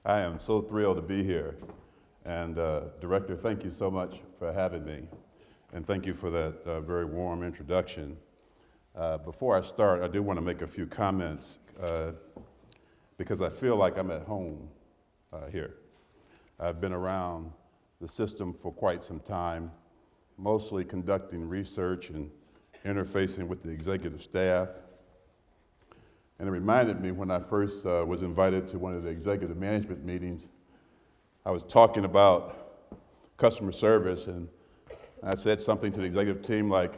I am so thrilled to be here. And Director, thank you so much for having me. And thank you for that very warm introduction. Before I start, I do want to make a few comments because I feel like I'm at home here. I've been around the system for quite some time, mostly conducting research and interfacing with the executive staff. And it reminded me when I first was invited to one of the executive management meetings, I was talking about customer service, and I said something to the executive team like,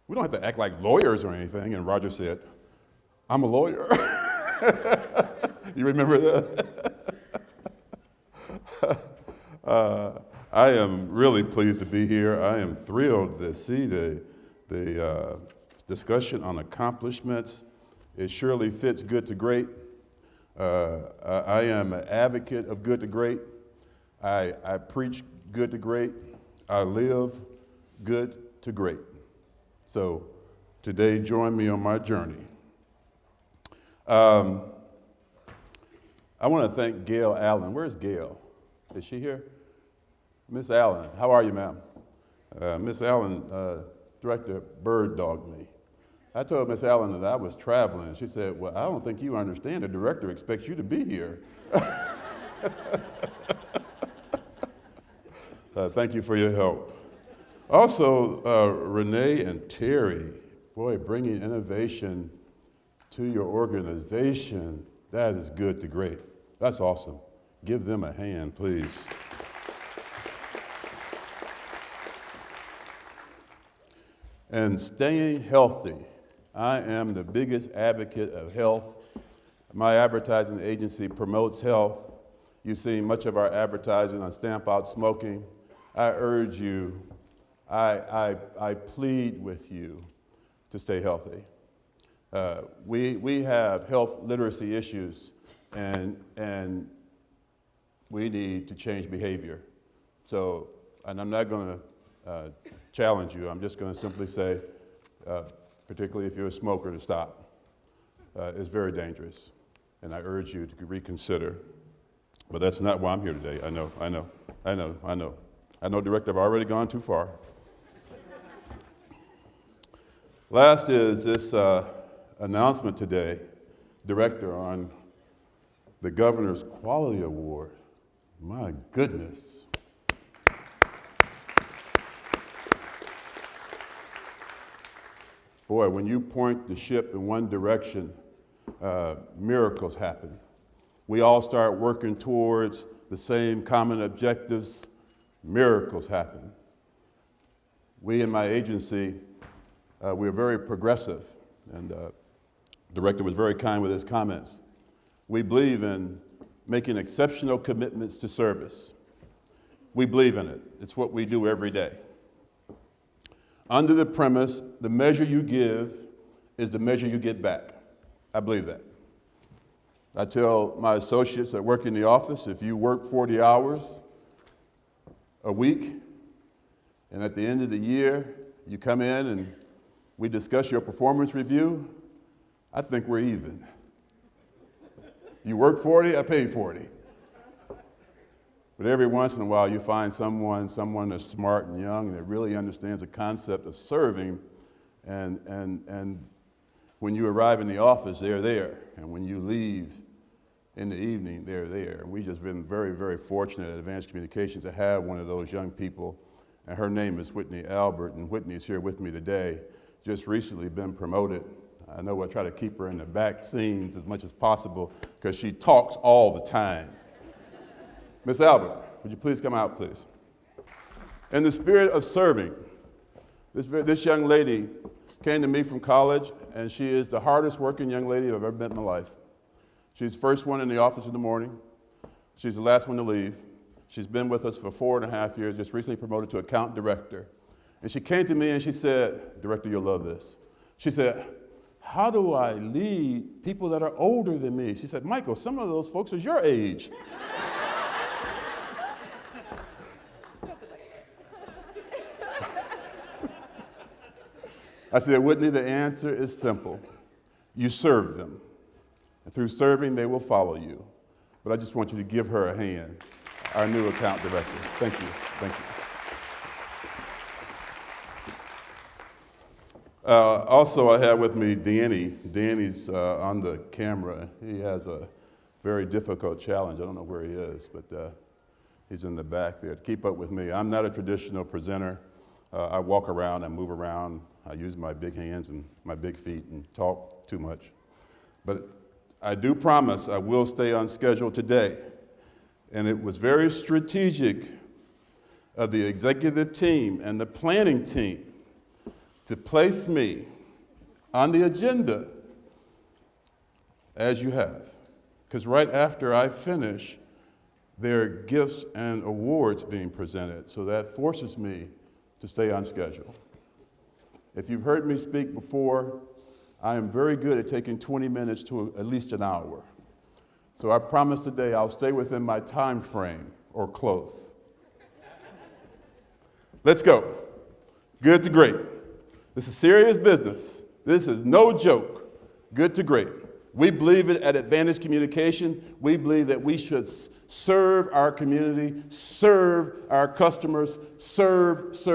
we don't have to act like lawyers or anything. And Roger said, I'm a lawyer. You remember that? I am really pleased to be here. I am thrilled to see the discussion on accomplishments. It surely fits good to great. I am an advocate of good to great. I preach good to great. I live good to great. So today, join me on my journey. I want to thank Gail Allen. Where's Gail? Is she here? Miss Allen, how are you, ma'am? Miss Allen, Director bird dogged me. I told Miss Allen that I was traveling. She said, well, I don't think you understand. The director expects you to be here. Thank you for your help. Also, Renee and Terry, boy, bringing innovation to your organization, that is good to great. That's awesome. Give them a hand, please. And staying healthy. I am the biggest advocate of health. My advertising agency promotes health. You've seen much of our advertising on Stamp Out Smoking. I urge you, I plead with you to stay healthy. We have health literacy issues, and we need to change behavior. So, and I'm not going to challenge you. I'm just going to simply say, particularly if you're a smoker, to stop. It's very dangerous, and I urge you to reconsider. But that's not why I'm here today. I know, Director, I've already gone too far. Last is this announcement today, Director, on the Governor's Quality Award. My goodness. Boy, when you point the ship in one direction, miracles happen. We all start working towards the same common objectives, miracles happen. We in my agency, we're very progressive, and the director was very kind with his comments. We believe in making exceptional commitments to service. We believe in it. It's what we do every day. Under the premise, the measure you give is the measure you get back. I believe that. I tell my associates that work in the office, if you work 40 hours a week, and at the end of the year, you come in and we discuss your performance review, I think we're even. You work 40, I pay 40. But every once in a while, you find someone that's smart and young and that really understands the concept of serving, and when you arrive in the office, they're there, and when you leave in the evening, they're there. And we've just been very, very fortunate at Advanced Communications to have one of those young people, and her name is Whitney Albert, and Whitney's here with me today, just recently been promoted. I know I try to keep her in the back scenes as much as possible because she talks all the time. Miss Albert, would you please come out, please? In the spirit of serving, this young lady came to me from college, and she is the hardest working young lady I've ever met in my life. She's the first one in the office in the morning. She's the last one to leave. She's been with us for 4.5 years, just recently promoted to account director. And she came to me and she said, Director, you'll love this. She said, how do I lead people that are older than me? She said, Michael, some of those folks are your age. I said, Whitney, the answer is simple. You serve them. And through serving, they will follow you. but I just want you to give her a hand, our new account director. Thank you. Thank you. Also, I have with me Danny. Danny's on the camera. He has a very difficult challenge. I don't know where he is, but he's in the back there. Keep up with me. I'm not a traditional presenter. I walk around, I move around, I use my big hands and my big feet and talk too much. But I do promise I will stay on schedule today. And it was very strategic of the executive team and the planning team to place me on the agenda as you have. Because right after I finish, there are gifts and awards being presented. So that forces me to stay on schedule. If you've heard me speak before, I am very good at taking 20 minutes to at least an hour. So I promise today I'll stay within my time frame or close. Let's go. Good to great. This is serious business. This is no joke. Good to great. We believe it at Advantage Communication. We believe that we should serve our community, serve our customers, serve is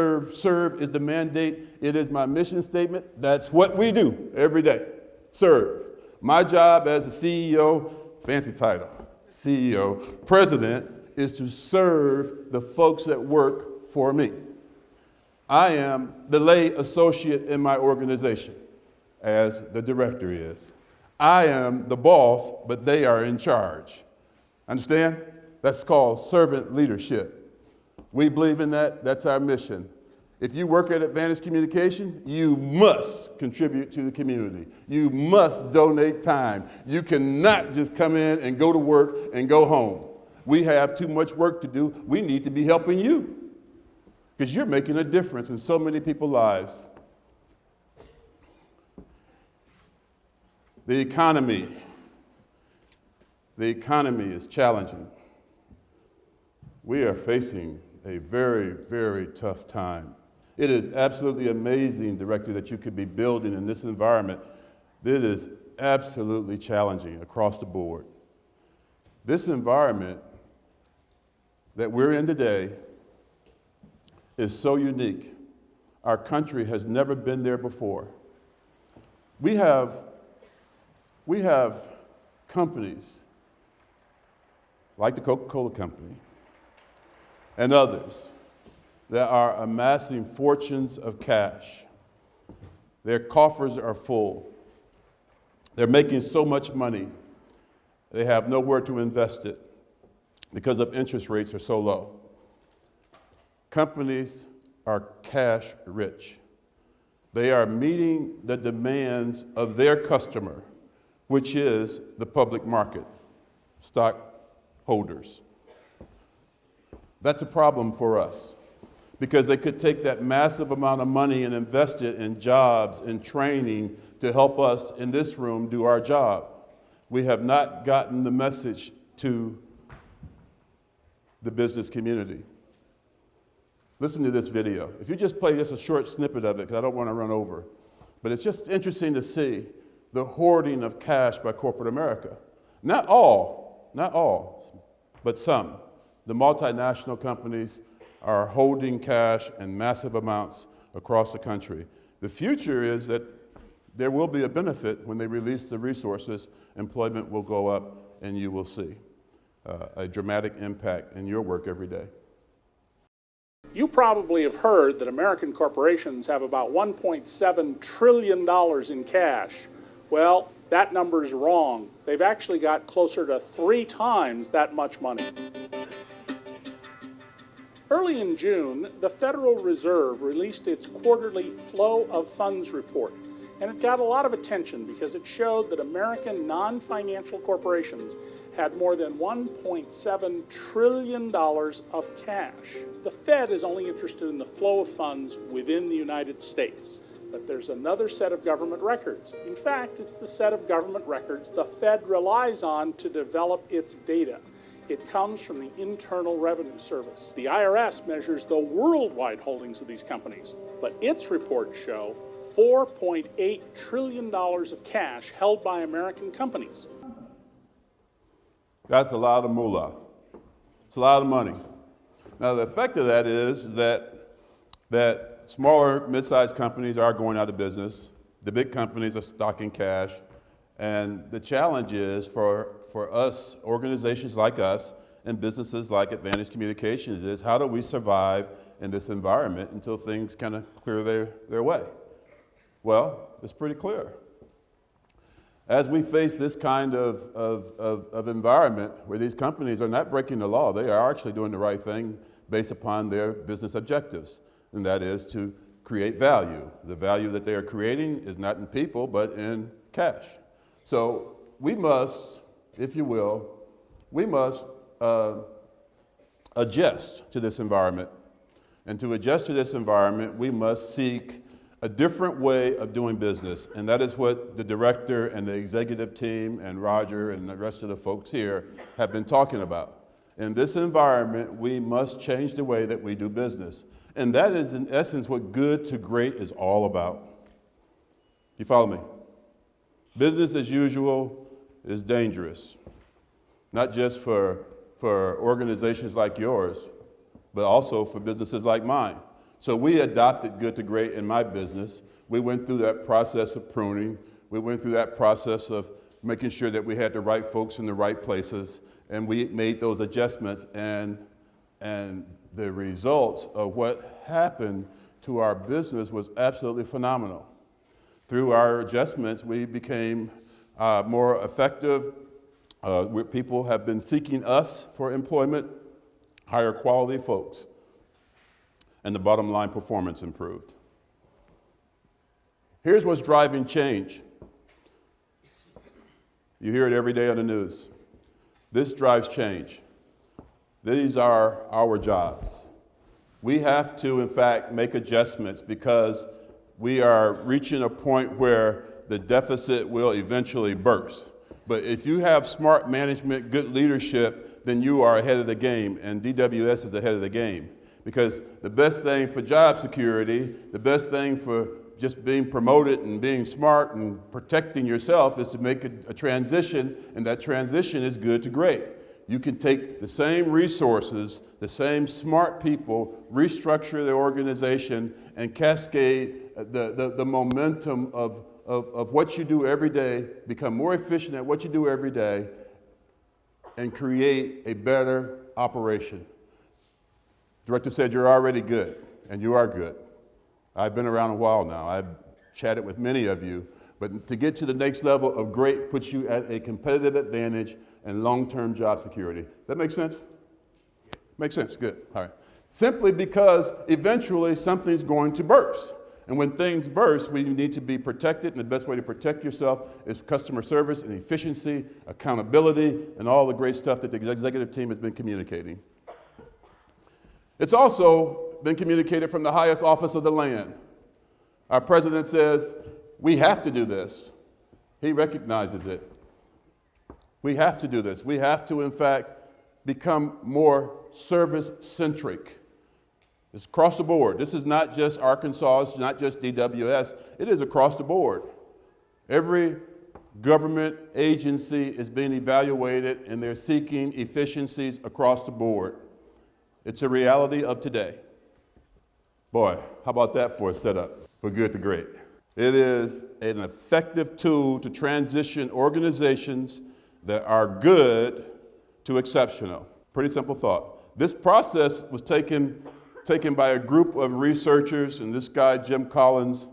the mandate. It is my mission statement. That's what we do every day. Serve. My job as a CEO, fancy title, CEO, president, is to serve the folks that work for me. I am the lay associate in my organization, as the director is. I am the boss, but they are in charge. Understand? That's called servant leadership. We believe in that. That's our mission. If you work at Advantage Communication, you must contribute to the community. You must donate time. You cannot just come in and go to work and go home. We have too much work to do. We need to be helping you because you're making a difference in so many people's lives. The economy is challenging. We are facing a very, very tough time. It is absolutely amazing, Director, that you could be building in this environment. It is absolutely challenging across the board. This environment that we're in today is so unique. Our country has never been there before. We have companies like the Coca-Cola Company and others that are amassing fortunes of cash. Their coffers are full. They're making so much money, they have nowhere to invest it because of interest rates are so low. Companies are cash rich. They are meeting the demands of their customer, which is the public market, stockholders. That's a problem for us because they could take that massive amount of money and invest it in jobs and training to help us in this room do our job. We have not gotten the message to the business community. Listen to this video. If you just play just a short snippet of it, because I don't want to run over, but it's just interesting to see the hoarding of cash by corporate America. Not all, but some. The multinational companies are holding cash in massive amounts across the country. The future is that there will be a benefit when they release the resources, employment will go up, and you will see a dramatic impact in your work every day. You probably have heard that American corporations have about $1.7 trillion in cash. Well, that number is wrong. They've actually got closer to 3 times that much money. Early in June, the Federal Reserve released its quarterly Flow of Funds report, and it got a lot of attention because it showed that American non-financial corporations had more than $1.7 trillion of cash. The Fed is only interested in the flow of funds within the United States, but there's another set of government records. In fact, it's the set of government records the Fed relies on to develop its data. It comes from the Internal Revenue Service. The IRS measures the worldwide holdings of these companies, but its reports show $4.8 trillion of cash held by American companies. That's a lot of moolah. It's a lot of money. Now, the effect of that is that smaller, mid-sized companies are going out of business. The big companies are stocking cash. And the challenge is for us, organizations like us, and businesses like Advantage Communications is how do we survive in this environment until things kind of clear their way? Well, it's pretty clear. As we face this kind of environment where these companies are not breaking the law, they are actually doing the right thing based upon their business objectives, and that is to create value. The value that they are creating is not in people, but in cash. So we must, if you will, adjust to this environment. And to adjust to this environment, we must seek a different way of doing business. And that is what the director and the executive team and Roger and the rest of the folks here have been talking about. In this environment, we must change the way that we do business. And that is, in essence, what good to great is all about. You follow me? Business as usual is dangerous, not just for organizations like yours, but also for businesses like mine. So we adopted good to great in my business. We went through that process of pruning. We went through that process of making sure that we had the right folks in the right places, and we made those adjustments, and the results of what happened to our business was absolutely phenomenal. Through our adjustments, we became more effective. People have been seeking us for employment, higher quality folks, and the bottom line performance improved. Here's what's driving change. You hear it every day on the news. This drives change. These are our jobs. We have to, in fact, make adjustments because we are reaching a point where the deficit will eventually burst. But if you have smart management, good leadership, then you are ahead of the game, and DWS is ahead of the game. Because the best thing for job security, the best thing for just being promoted and being smart and protecting yourself is to make a transition, and that transition is good to great. You can take the same resources, the same smart people, restructure the organization, and cascade the momentum of what you do every day, become more efficient at what you do every day, and create a better operation. Director said you're already good, and you are good. I've been around a while now. I've chatted with many of you, but to get to the next level of great puts you at a competitive advantage and long-term job security. That make sense? Makes sense, good, all right. Simply because eventually something's going to burst. And when things burst, we need to be protected, and the best way to protect yourself is customer service and efficiency, accountability, and all the great stuff that the executive team has been communicating. It's also been communicated from the highest office of the land. Our president says, we have to do this. He recognizes it. We have to do this. We have to, in fact, become more service-centric. It's across the board. This is not just Arkansas, it's not just DWS, it is across the board. Every government agency is being evaluated and they're seeking efficiencies across the board. It's a reality of today. Boy, how about that for a setup for good to great? It is an effective tool to transition organizations that are good to exceptional. Pretty simple thought. This process was taken by a group of researchers, and this guy, Jim Collins,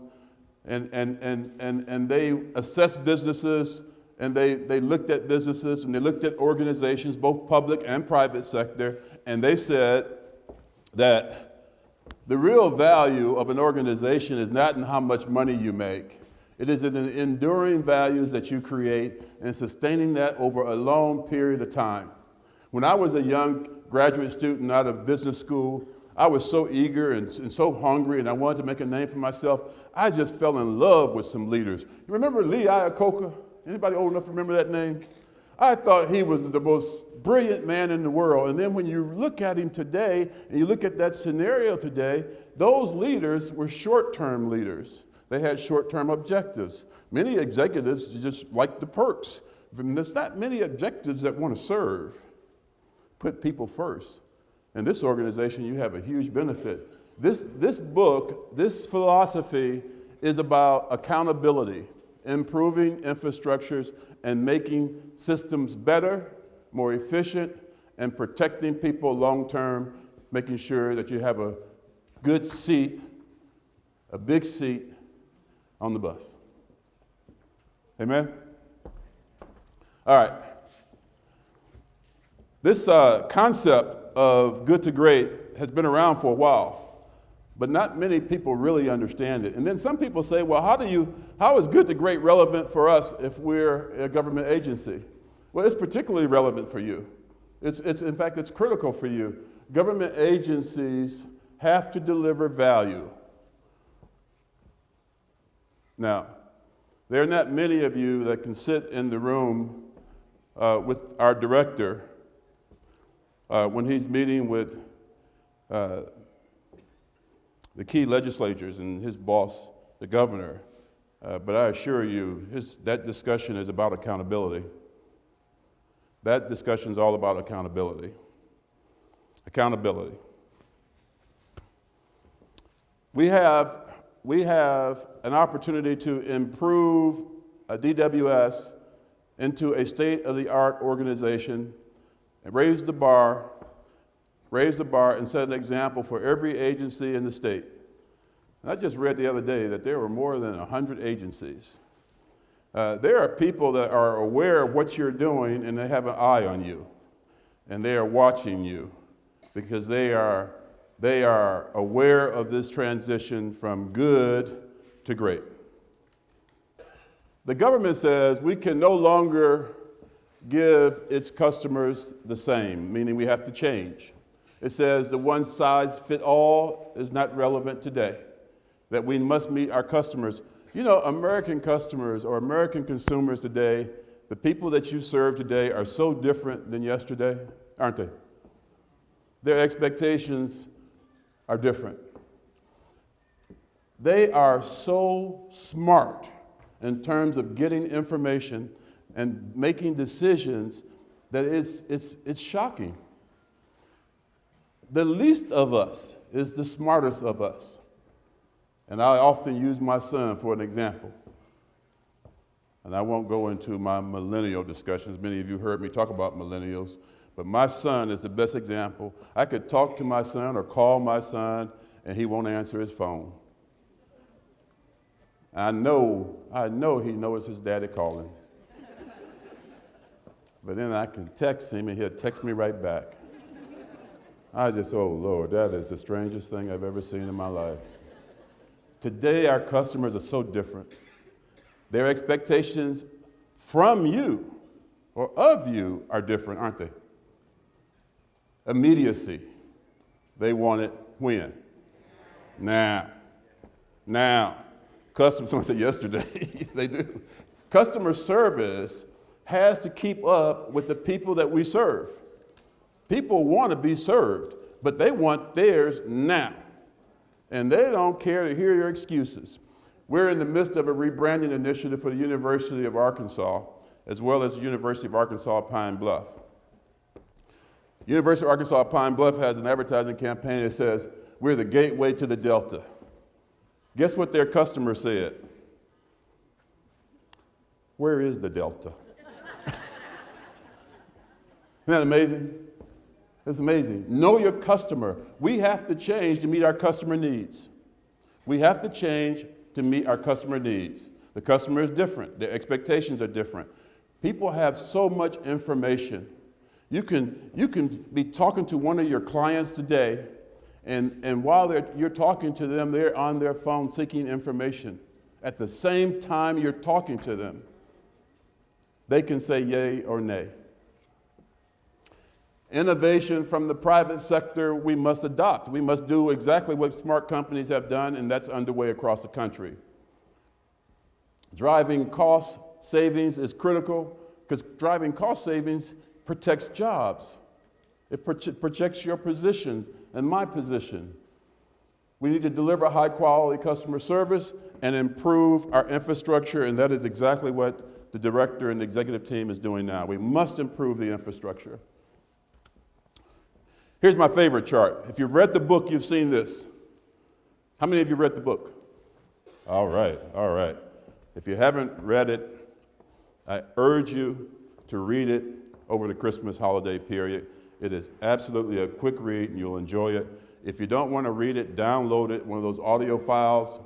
and they assessed businesses, and they looked at businesses, and they looked at organizations, both public and private sector, and they said that the real value of an organization is not in how much money you make. It is in the enduring values that you create and sustaining that over a long period of time. When I was a young graduate student out of business school, I was so eager and so hungry, and I wanted to make a name for myself. I just fell in love with some leaders. You remember Lee Iacocca? Anybody old enough to remember that name? I thought he was the most brilliant man in the world. And then when you look at him today, and you look at that scenario today, those leaders were short-term leaders. They had short-term objectives. Many executives just liked the perks. there's not many objectives that want to serve, put people first. In this organization, you have a huge benefit. This book, this philosophy is about accountability, improving infrastructures and making systems better, more efficient, and protecting people long-term, making sure that you have a good seat, a big seat on the bus. Amen? All right. This concept of good to great has been around for a while, but not many people really understand it. And then some people say, well, how is good to great relevant for us if we're a government agency? Well, it's particularly relevant for you. In fact, it's critical for you. Government agencies have to deliver value. Now, there are not many of you that can sit in the room with our director when he's meeting with the key legislators and his boss, the governor. But I assure you, that discussion is about accountability. That discussion is all about accountability. Accountability. We have an opportunity to improve a DWS into a state-of-the-art organization and raise the bar and set an example for every agency in the state. And I just read the other day that there were more than 100 agencies. There are people that are aware of what you're doing and they have an eye on you. And they are watching you because they are aware of this transition from good to great. The government says we can no longer give its customers the same, meaning we have to change. It says the one size fit all is not relevant today, that we must meet our customers. You know, American customers or American consumers today, the people that you serve today are so different than yesterday, aren't they? Their expectations are different. They are so smart in terms of getting information and making decisions that it's shocking. The least of us is the smartest of us. And I often use my son for an example. And I won't go into my millennial discussions. Many of you heard me talk about millennials. But my son is the best example. I could talk to my son or call my son, and he won't answer his phone. I know he knows his daddy calling. But then I can text him, and he'll text me right back. Oh Lord, that is the strangest thing I've ever seen in my life. Today, our customers are so different. Their expectations from you or of you are different, aren't they? Immediacy. They want it when? Now. Someone said yesterday, they do. Customer service has to keep up with the people that we serve. People want to be served, but they want theirs now. And they don't care to hear your excuses. We're in the midst of a rebranding initiative for the University of Arkansas, as well as the University of Arkansas Pine Bluff. University of Arkansas Pine Bluff has an advertising campaign that says, we're the gateway to the Delta. Guess what their customer said? Where is the Delta? Isn't that amazing? It's amazing. Know your customer. We have to change to meet our customer needs. We have to change to meet our customer needs. The customer is different. Their expectations are different. People have so much information. You can be talking to one of your clients today, and while you're talking to them, they're on their phone seeking information. At the same time you're talking to them, they can say yay or nay. Innovation from the private sector we must adopt. We must do exactly what smart companies have done, and that's underway across the country. Driving cost savings is critical because driving cost savings protects jobs. It protects your position and my position. We need to deliver high quality customer service and improve our infrastructure, and that is exactly what the director and the executive team is doing now. We must improve the infrastructure. Here's my favorite chart. If you've read the book, you've seen this. How many of you read the book? All right, all right. If you haven't read it, I urge you to read it over the Christmas holiday period. It is absolutely a quick read and you'll enjoy it. If you don't want to read it, download it, one of those audio files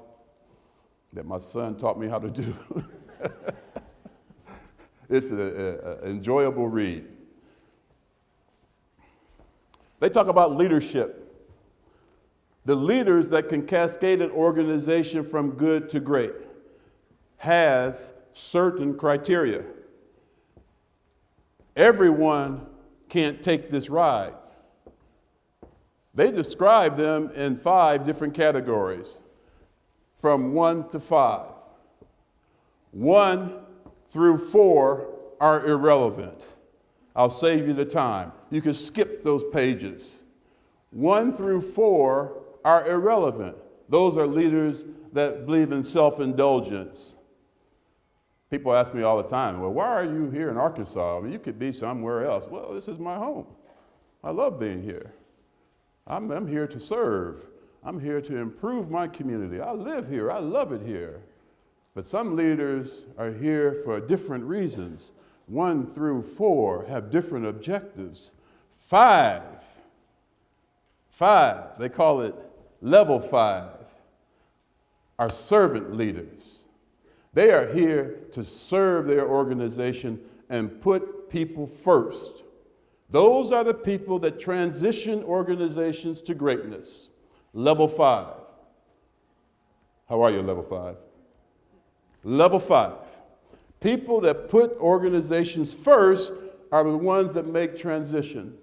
that my son taught me how to do. It's an enjoyable read. They talk about leadership. The leaders that can cascade an organization from good to great has certain criteria. Everyone can't take this ride. They describe them in 5 different categories, from 1 to 5. 1 through 4 are irrelevant. I'll save you the time. You can skip those pages. 1 through 4 are irrelevant. Those are leaders that believe in self-indulgence. People ask me all the time, well, why are you here in Arkansas? I mean, you could be somewhere else. Well, this is my home. I love being here. I'm here to serve. I'm here to improve my community. I live here. I love it here. But some leaders are here for different reasons. 1 through 4 have different objectives. 5, they call it level 5, are servant leaders. They are here to serve their organization and put people first. Those are the people that transition organizations to greatness. Level 5. How are you, level 5? Level 5. People that put organizations first are the ones that make transition.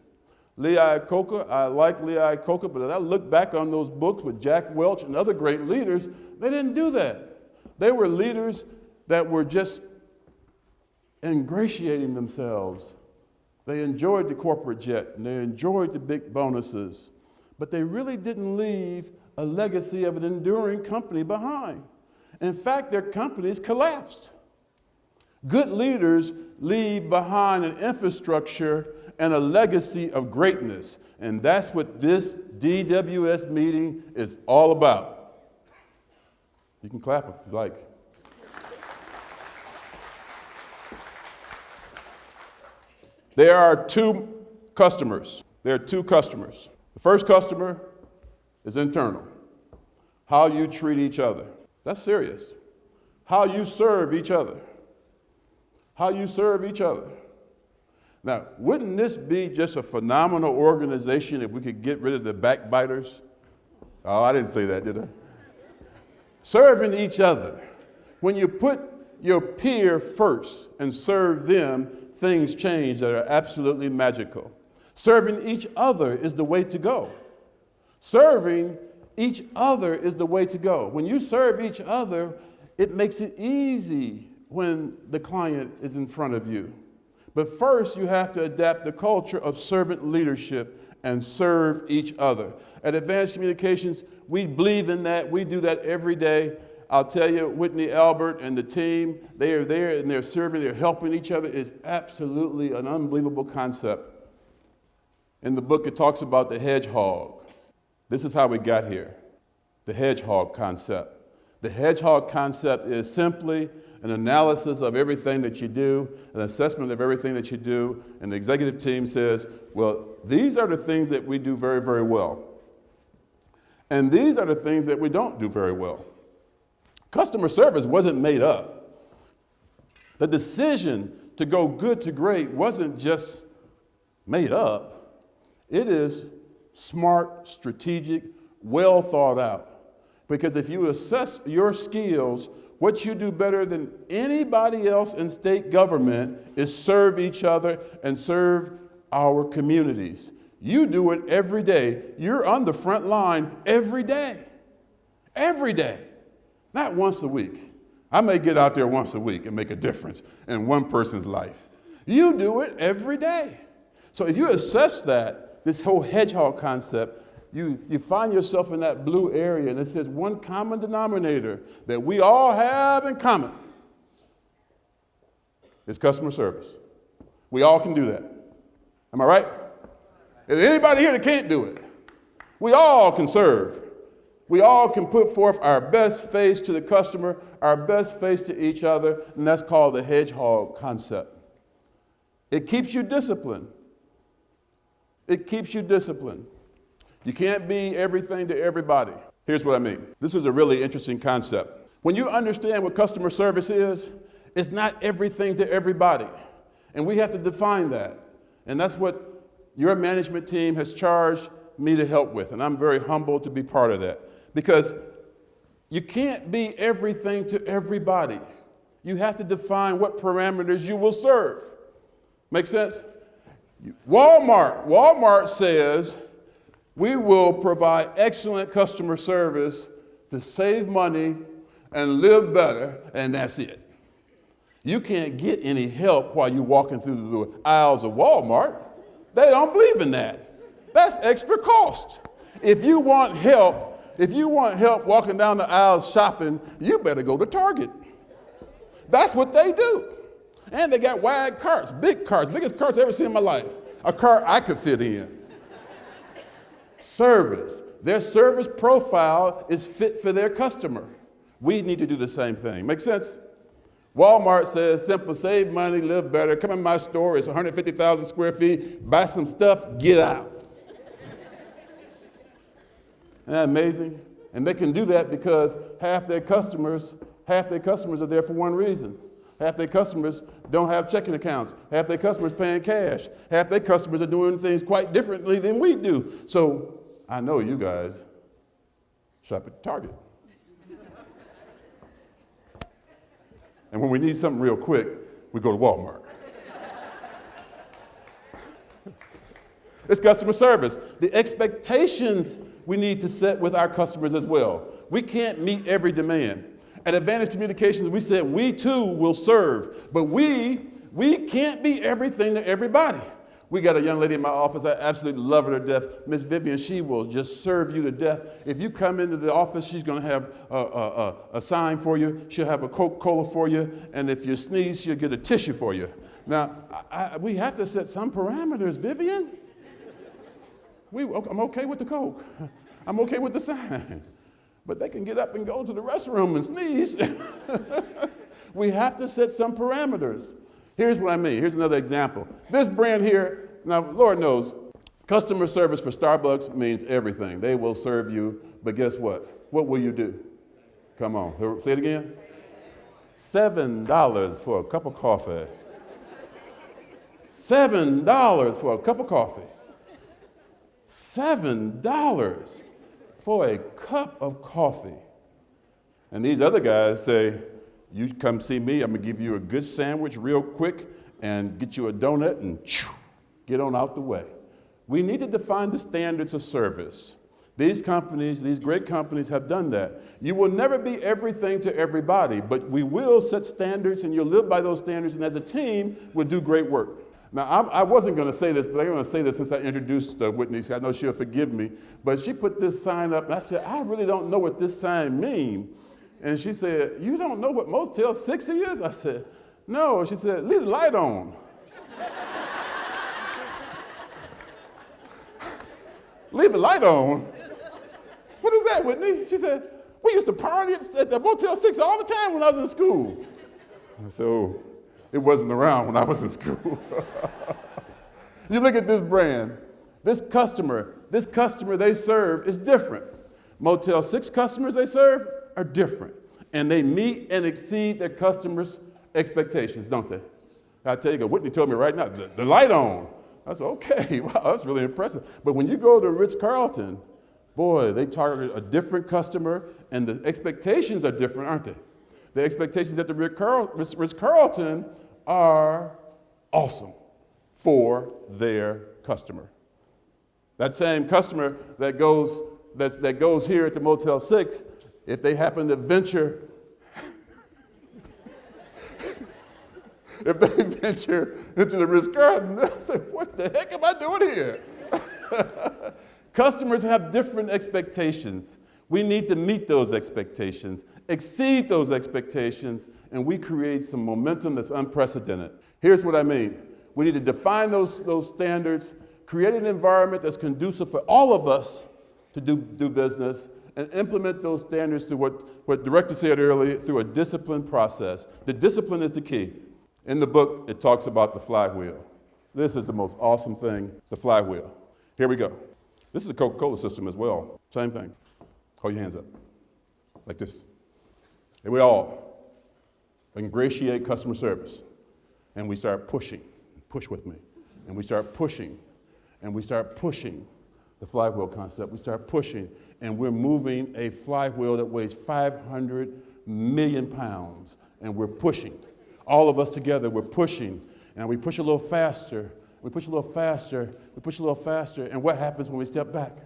Lee Iacocca, I like Lee Iacocca, but as I look back on those books with Jack Welch and other great leaders, they didn't do that. They were leaders that were just ingratiating themselves. They enjoyed the corporate jet and they enjoyed the big bonuses, but they really didn't leave a legacy of an enduring company behind. In fact, their companies collapsed. Good leaders leave behind an infrastructure and a legacy of greatness. And that's what this DWS meeting is all about. You can clap if you like. There are 2 customers. There are 2 customers. The first customer is internal. How you treat each other. That's serious. How you serve each other. How you serve each other. Now, wouldn't this be just a phenomenal organization if we could get rid of the backbiters? Oh, I didn't say that, did I? Serving each other. When you put your peer first and serve them, things change that are absolutely magical. Serving each other is the way to go. Serving each other is the way to go. When you serve each other, it makes it easy when the client is in front of you. But first, you have to adapt the culture of servant leadership and serve each other. At Advanced Communications, we believe in that. We do that every day. I'll tell you, Whitney Albert and the team, they are there and they're serving, they're helping each other. It's absolutely an unbelievable concept. In the book, it talks about the hedgehog. This is how we got here, the hedgehog concept. The hedgehog concept is simply an analysis of everything that you do, an assessment of everything that you do, and the executive team says, well, these are the things that we do very, very well. And these are the things that we don't do very well. Customer service wasn't made up. The decision to go good to great wasn't just made up. It is smart, strategic, well thought out. Because if you assess your skills, what you do better than anybody else in state government is serve each other and serve our communities. You do it every day. You're on the front line every day. Every day. Not once a week. I may get out there once a week and make a difference in one person's life. You do it every day. So if you assess that, this whole hedgehog concept, you find yourself in that blue area and it says one common denominator that we all have in common. is customer service. We all can do that. Am I right? Is there anybody here that can't do it? We all can serve. We all can put forth our best face to the customer, our best face to each other, and that's called the hedgehog concept. It keeps you disciplined. It keeps you disciplined. You can't be everything to everybody. Here's what I mean. This is a really interesting concept. When you understand what customer service is, it's not everything to everybody. And we have to define that. And that's what your management team has charged me to help with. And I'm very humbled to be part of that. Because you can't be everything to everybody. You have to define what parameters you will serve. Make sense? Walmart says, we will provide excellent customer service to save money and live better, and that's it. You can't get any help while you're walking through the aisles of Walmart. They don't believe in that. That's extra cost. If you want help walking down the aisles shopping, you better go to Target. That's what they do. And they got wide carts, biggest carts I've ever seen in my life. A cart I could fit in. Service. Their service profile is fit for their customer. We need to do the same thing. Make sense? Walmart says simple, save money, live better. Come in my store, it's 150,000 square feet, buy some stuff, get out. Isn't that amazing? And they can do that because half their customers are there for one reason. Half their customers don't have checking accounts. Half their customers paying cash. Half their customers are doing things quite differently than we do. So I know you guys shop at Target. And when we need something real quick, we go to Walmart. It's customer service. The expectations we need to set with our customers as well. We can't meet every demand. At Advantage Communications, we said we too will serve, but we can't be everything to everybody. We got a young lady in my office, I absolutely love her to death. Miss Vivian, she will just serve you to death. If you come into the office, she's gonna have a sign for you. She'll have a Coca-Cola for you, and if you sneeze, she'll get a tissue for you. Now, we have to set some parameters, Vivian. I'm okay with the Coke. I'm okay with the sign. But they can get up and go to the restroom and sneeze. We have to set some parameters. Here's what I mean. Here's another example. This brand here, now, Lord knows, customer service for Starbucks means everything. They will serve you, but guess what? What will you do? Come on, say it again. $7 for a cup of coffee. $7 for a cup of coffee. $7 for a cup of coffee. And these other guys say, you come see me, I'm gonna give you a good sandwich real quick and get you a donut and get on out the way. We need to define the standards of service. These companies, these great companies have done that. You will never be everything to everybody, but we will set standards and you'll live by those standards, and as a team, we'll do great work. Now, I wasn't going to say this, but I'm going to say this since I introduced Whitney. I know she'll forgive me. But she put this sign up, and I said, I really don't know what this sign means. And she said, you don't know what Motel 6 is? I said, no. She said, leave the light on. Leave the light on? What is that, Whitney? She said, we used to party at the Motel 6 all the time when I was in school. I said, oh. It wasn't around when I was in school. You look at this brand, this customer they serve is different. Motel 6 customers they serve are different. And they meet and exceed their customers' expectations, don't they? I tell you, Whitney told me right now, the light on. I said, okay, wow, that's really impressive. But when you go to Ritz-Carlton, boy, they target a different customer and the expectations are different, aren't they? The expectations at the Ritz-Carlton are awesome for their customer. That same customer that goes here at the Motel 6, if they happen to venture, if they venture into the Ritz-Carlton, they say, what the heck am I doing here? Customers have different expectations. We need to meet those expectations, exceed those expectations, and we create some momentum that's unprecedented. Here's what I mean. We need to define those standards, create an environment that's conducive for all of us to do business, and implement those standards through what Director said earlier, through a disciplined process. The discipline is the key. In the book, it talks about the flywheel. This is the most awesome thing, the flywheel. Here we go. This is the Coca-Cola system as well. Same thing. Hold your hands up, like this. And we all ingratiate customer service. And we start pushing, push with me. And we start pushing, and we start pushing the flywheel concept. We start pushing, and we're moving a flywheel that weighs 500 million pounds, and we're pushing. All of us together, we're pushing, and we push a little faster, we push a little faster, we push a little faster, and what happens when we step back?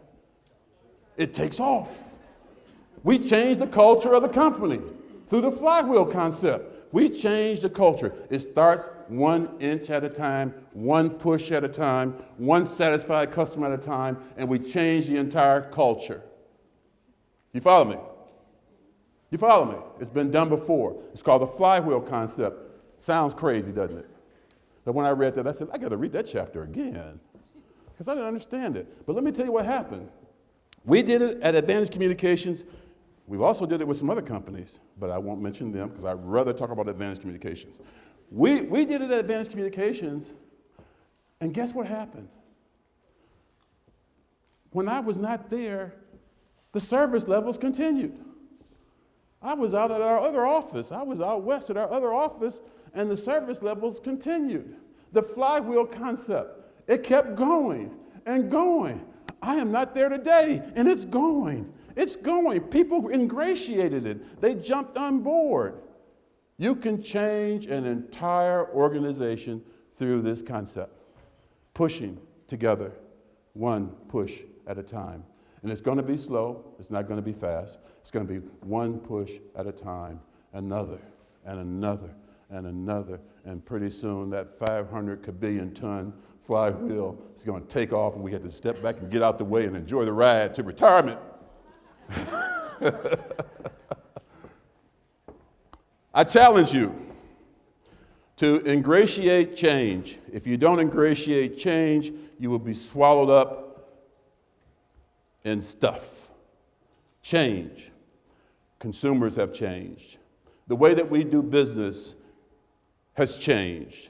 It takes off. We change the culture of the company through the flywheel concept. We change the culture. It starts 1 inch at a time, 1 push at a time, 1 satisfied customer at a time, and we change the entire culture. You follow me? You follow me? It's been done before. It's called the flywheel concept. Sounds crazy, doesn't it? But when I read that, I said, I got to read that chapter again because I didn't understand it. But let me tell you what happened. We did it at Advantage Communications. We've also did it with some other companies, but I won't mention them because I'd rather talk about Advantage Communications. We did it at Advantage Communications, and guess what happened? When I was not there, the service levels continued. I was out at our other office. I was out west at our other office, and the service levels continued. The flywheel concept, it kept going and going. I am not there today, and it's going. It's going. People ingratiated it. They jumped on board. You can change an entire organization through this concept. Pushing together, 1 push at a time. And it's going to be slow. It's not going to be fast. It's going to be 1 push at a time, another, and another, and another. And pretty soon that 500 billion ton flywheel is going to take off, and we have to step back and get out the way and enjoy the ride to retirement. I challenge you to ingratiate change. If you don't ingratiate change, you will be swallowed up in stuff. Change. Consumers have changed. The way that we do business has changed.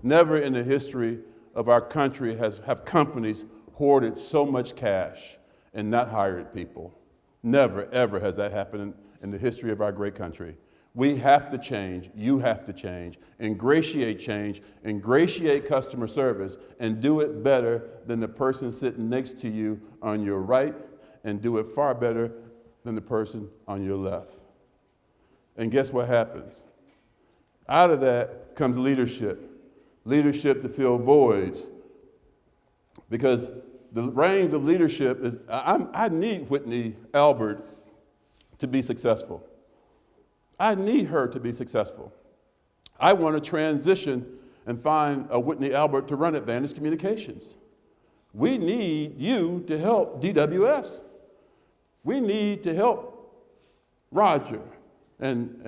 Never in the history of our country have companies hoarded so much cash and not hired people. Never, ever has that happened in the history of our great country. We have to change. You have to change. Ingratiate change. Ingratiate customer service and do it better than the person sitting next to you on your right, and do it far better than the person on your left. And guess what happens? Out of that comes leadership. Leadership to fill voids. Because the reins of leadership is, I need Whitney Albert to be successful. I need her to be successful. I want to transition and find a Whitney Albert to run Advantage Communications. We need you to help DWS. We need to help Roger and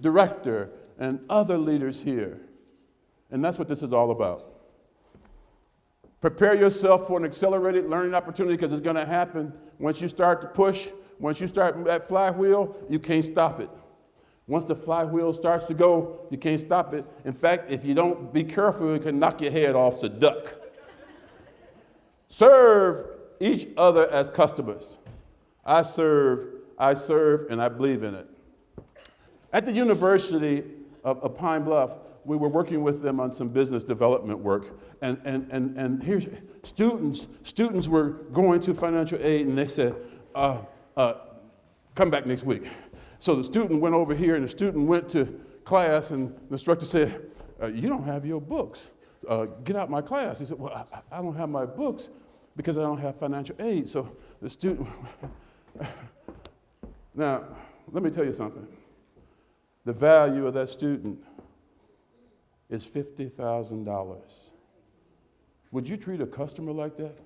director and other leaders here. And that's what this is all about. Prepare yourself for an accelerated learning opportunity because it's going to happen. Once you start to push, once you start that flywheel, you can't stop it. Once the flywheel starts to go, you can't stop it. In fact, if you don't be careful, it can knock your head off, so duck. Serve each other as customers. I serve, and I believe in it. At the University of Pine Bluff, we were working with them on some business development work. And here's students were going to financial aid, and they said, come back next week. So the student went over here, and the student went to class, and the instructor said, you don't have your books. Get out my class. He said, well, I don't have my books because I don't have financial aid. So the student, now, let me tell you something. The value of that student is $50,000. Would you treat a customer like that?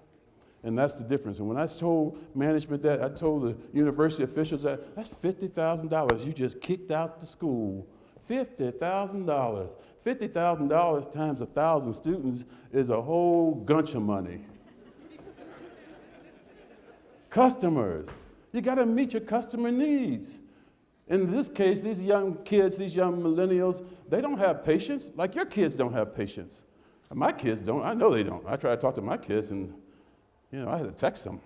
And that's the difference. And when I told management that, I told the university officials that, that's $50,000 you just kicked out the school. $50,000. $50,000 times 1,000 students is a whole bunch of money. Customers. You got to meet your customer needs. In this case, these young kids, these young millennials, they don't have patience like your kids don't have patience. My kids don't. I know they don't. I try to talk to my kids and, I had to text them.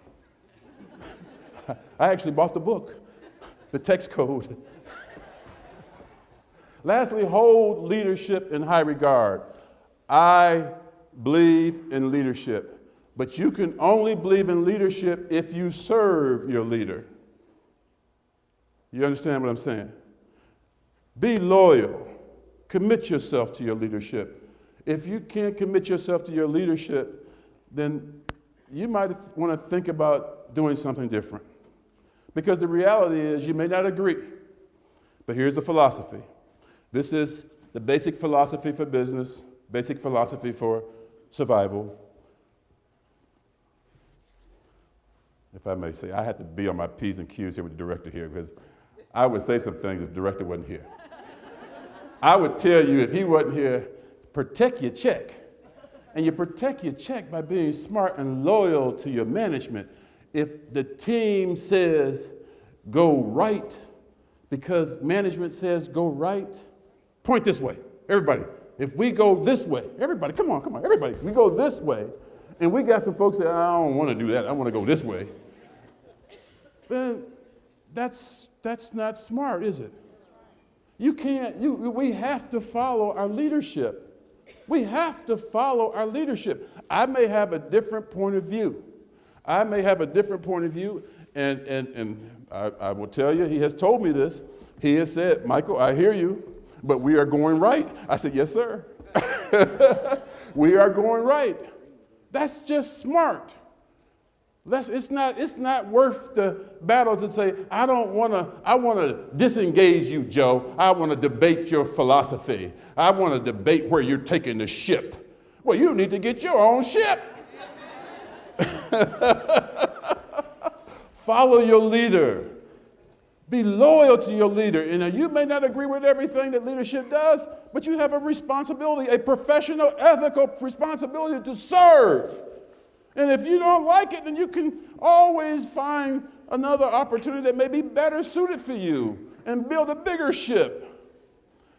I actually bought the book, The Text Code. Lastly, hold leadership in high regard. I believe in leadership, but you can only believe in leadership if you serve your leader. You understand what I'm saying? Be loyal. Commit yourself to your leadership. If you can't commit yourself to your leadership, then you might want to think about doing something different. Because the reality is you may not agree, but here's the philosophy. This is the basic philosophy for business, basic philosophy for survival. If I may say, I had to be on my P's and Q's here with the director here because I would say some things if the director wasn't here. I would tell you if he wasn't here, protect your check. And you protect your check by being smart and loyal to your management. If the team says go right because management says go right, point this way. Everybody, if we go this way, everybody, come on, everybody, we go this way, and we got some folks that I don't want to do that, I want to go this way, then that's not smart, is it? We have to follow our leadership. We have to follow our leadership. I may have a different point of view. And I will tell you, he has told me this. He has said, Michael, I hear you, but we are going right. I said, yes, sir. We are going right. That's just smart. It's not worth the battle to say, I want to disengage you, Joe. I want to debate your philosophy. I want to debate where you're taking the ship. Well, you need to get your own ship. Follow your leader. Be loyal to your leader. And you may not agree with everything that leadership does, but you have a responsibility, a professional, ethical responsibility to serve. And if you don't like it, then you can always find another opportunity that may be better suited for you and build a bigger ship.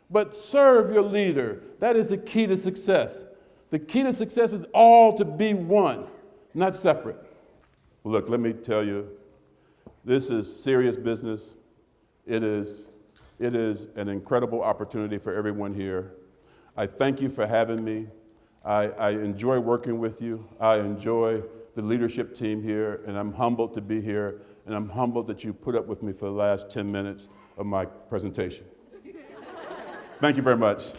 But serve your leader. That is the key to success. The key to success is all to be one, not separate. Look, let me tell you, this is serious business. It is an incredible opportunity for everyone here. I thank you for having me. I enjoy working with you. I enjoy the leadership team here, and I'm humbled to be here, and I'm humbled that you put up with me for the last 10 minutes of my presentation. Thank you very much.